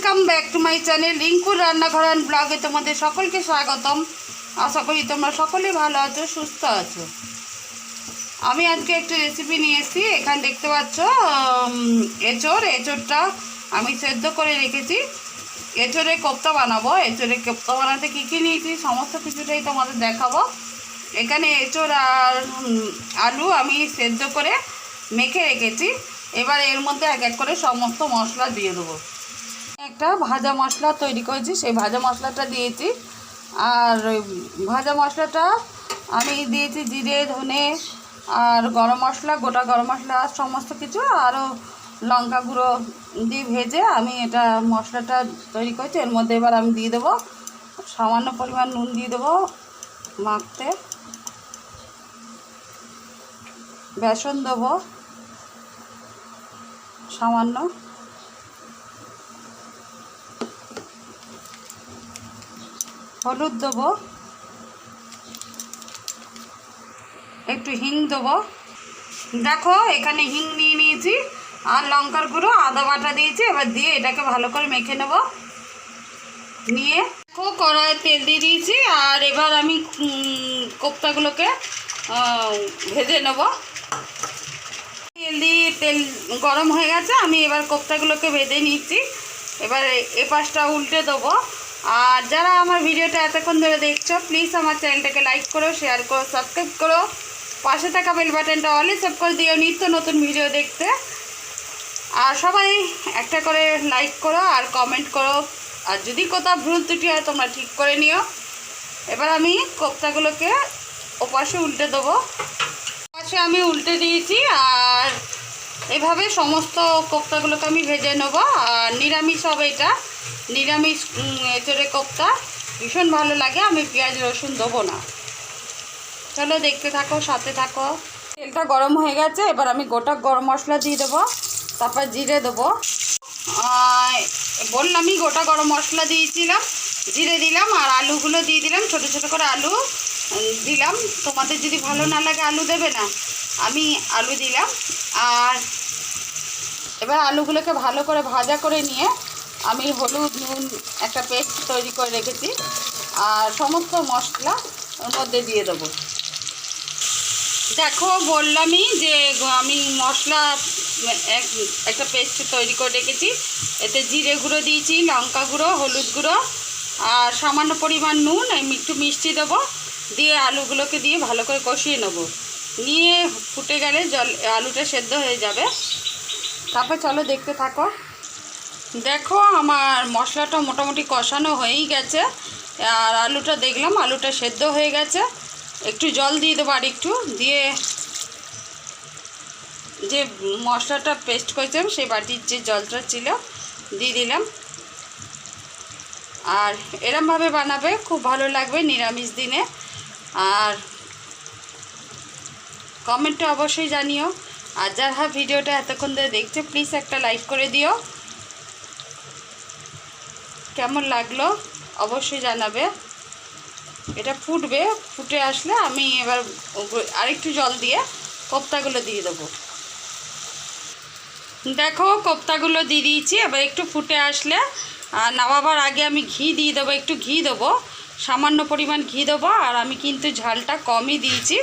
Welcome back to my channel রিঙ্কুর রান্নাঘর and ব্লগে তোমাদের সকলকে স্বাগতম। আশা করি তোমরা সকলেই ভালো আছো, সুস্থ আছো। আমি আজকে একটা রেসিপি নিয়ে এসেছি। এখানে দেখতে পাচ্ছ এঁচোড়টা আমি সেদ্ধ করে রেখেছি। এঁচোড়ের কোপ্তা বানাবো। এঁচোড়ের কোপ্তা বানাতে কী কী নিয়েছি সমস্ত কিছুটাই তোমাদের দেখাবো। এখানে এঁচোড় আর আলু আমি সেদ্ধ করে মেখে রেখেছি। এবার এর মধ্যে এক এক করে সমস্ত মশলা দিয়ে দেবো। একটা ভাজা মশলা তৈরি করেছি, সেই ভাজা মশলাটা দিয়েছি। আর ভাজা মশলাটা আমি দিয়েছি জিরে, ধনে আর গরম মশলা, গোটা গরম মশলা সমস্ত কিছু, আরও লঙ্কা গুঁড়ো দিয়ে ভেজে আমি এটা মশলাটা তৈরি করেছি। এর মধ্যে এবার আমি দিয়ে দেবো সামান্য পরিমাণ নুন দিয়ে দেবো মাখতে, বেসন দেবো সামান্য, হলুদ দেবো, একটু হিং দেবো। দেখো এখানে হিং নিয়ে নিয়েছি আর লঙ্কার গুঁড়ো, আদা বাটা দিয়েছি। এবার দিয়ে এটাকে ভালো করে মেখে নেব। নিয়ে কড়াইয়ে তেল দিয়ে দিয়েছি আর এবার আমি কোপ্তাগুলোকে ভেজে নেব। তেল গরম হয়ে গেছে, আমি এবার কোপ্তাগুলোকে ভেজে নিচ্ছি। এবার এ পাশটা উল্টে দেবো। আর যারা আমার ভিডিওটা এতক্ষণ ধরে দেখছো, প্লিজ আমার চ্যানেলটাকে লাইক করো, শেয়ার করো, সাবস্ক্রাইব করো, পাশে থাকা বেল বাটনটা অলে সেভ করে দিও নিত্য নতুন ভিডিও দেখতে। আর সবাই একটা করে লাইক করো আর কমেন্ট করো, আর যদি কোথাও ভুল ত্রুটি হয় তোমরা ঠিক করে নিও। এবার আমি কোপ্তাগুলোকে ওপাশে উল্টে দেবো। পাশে আমি উল্টে দিয়েছি আর এভাবে সমস্ত কোপ্তাগুলোকে আমি ভেজে নেব। আর নিরামিষ হবে এটা, নিরামিষ এঁচোড়ের কোপ্তা ভীষণ ভালো লাগে। আমি পেঁয়াজ রসুন দেবো না। চলো দেখতে থাকো, সাথে থাকো। তেলটা গরম হয়ে গেছে, এবার আমি গোটা গরম মশলা দিয়ে দেবো, তারপর জিরে দেবো। বললামই গোটা গরম মশলা দিয়েছিলাম, জিরে দিলাম আর আলুগুলো দিয়ে দিলাম। ছোটো ছোটো করে আলু দিলাম। তোমাদের যদি ভালো না লাগে আলু দেবে না, আমি আলু দিলাম। আর এবার আলুগুলোকে ভালো করে ভাজা করে নিয়ে আমি হলুদ, নুন একটা পেস্ট তৈরি করে রেখেছি আর সমস্ত মশলা ওর মধ্যে দিয়ে দেবো। দেখো বললামই যে আমি মশলা একটা পেস্ট তৈরি করে রেখেছি। এতে জিরে গুঁড়ো দিয়েছি, লঙ্কা গুঁড়ো, হলুদ গুঁড়ো আর সামান্য পরিমাণ নুন, একটু মিষ্টি দেবো। দিয়ে আলুগুলোকে দিয়ে ভালো করে কষিয়ে নেব। নিয়ে ফুটে গেলে আলুটা সেদ্ধ হয়ে যাবে। তারপর চলো দেখতে থাকো। দেখো আমার মশলাটা মোটামুটি কষানো হয়েই গেছে আর আলুটা দেখলাম আলুটা সেদ্ধ হয়ে গেছে। একটু জল দিয়ে দেবো, আর একটু দিয়ে যে মশলাটা পেস্ট করেছিলাম সেই বাটির যে জলটা ছিল দিয়ে দিলাম। আর এরমভাবে বানাবে, খুব ভালো লাগবে নিরামিষ দিনে। আর কমেন্টে অবশ্যই জানিও। আর যারা ভিডিওটা এতক্ষণ ধরে দেখছে প্লিজ একটা লাইক করে দিও। কেমন লাগলো অবশ্যই জানাবে। এটা ফুটবে, ফুটে আসলে আমি এবার আরেকটু জল দিয়ে কোপ্তাগুলো দিয়ে দেবো। দেখো কোপ্তাগুলো দিয়ে দিয়েছি। এবার একটু ফুটে আসলে নামাবার আগে আমি ঘি দিয়ে দেবো, একটু ঘি দেবো, সামান্য পরিমাণ ঘি দেবো। আর আমি কিন্তু ঝালটা কমই দিয়েছি,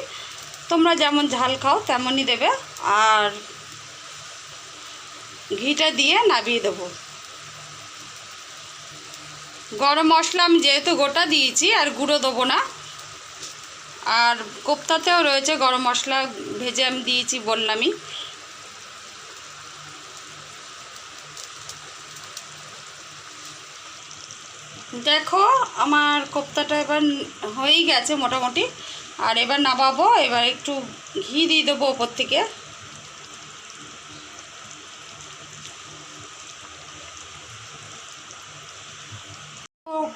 তোমরা যেমন ঝাল খাও তেমনই দেবে। আর ঘিটা দিয়ে নামিয়ে দেবো। গরম মশলা আমি যেহেতু গোটা দিয়েছি আর গুঁড়ো দেবো না। আর কোপ্তাতেও রয়েছে গরম মশলা, ভেজে আমি দিয়েছি বললামই। দেখো আমার কোপ্তাটা এবার হয়েই গেছে মোটামুটি। আর এবার নামাবো। এবার একটু ঘি দিয়ে দেবো ওপর থেকে।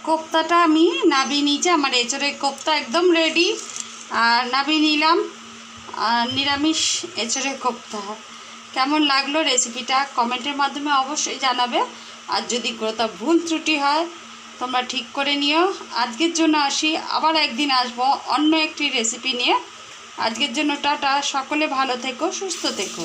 কোপ্তাটা আমি নামিয়ে নিয়েছি। আমার এঁচোড়ের কোপ্তা একদম রেডি। আর নামিয়ে নিলাম নিরামিষ এঁচোড়ের কোপ্তা। কেমন লাগলো রেসিপিটা কমেন্টের মাধ্যমে অবশ্যই জানাবে। আর যদি কোথাও ভুল ত্রুটি হয় তোমরা ঠিক করে নিও। আজকের জন্য আসি, আবার একদিন আসবো অন্য একটি রেসিপি নিয়ে। আজকের জন্য টাটা, সকলে ভালো থেকো, সুস্থ থেকো।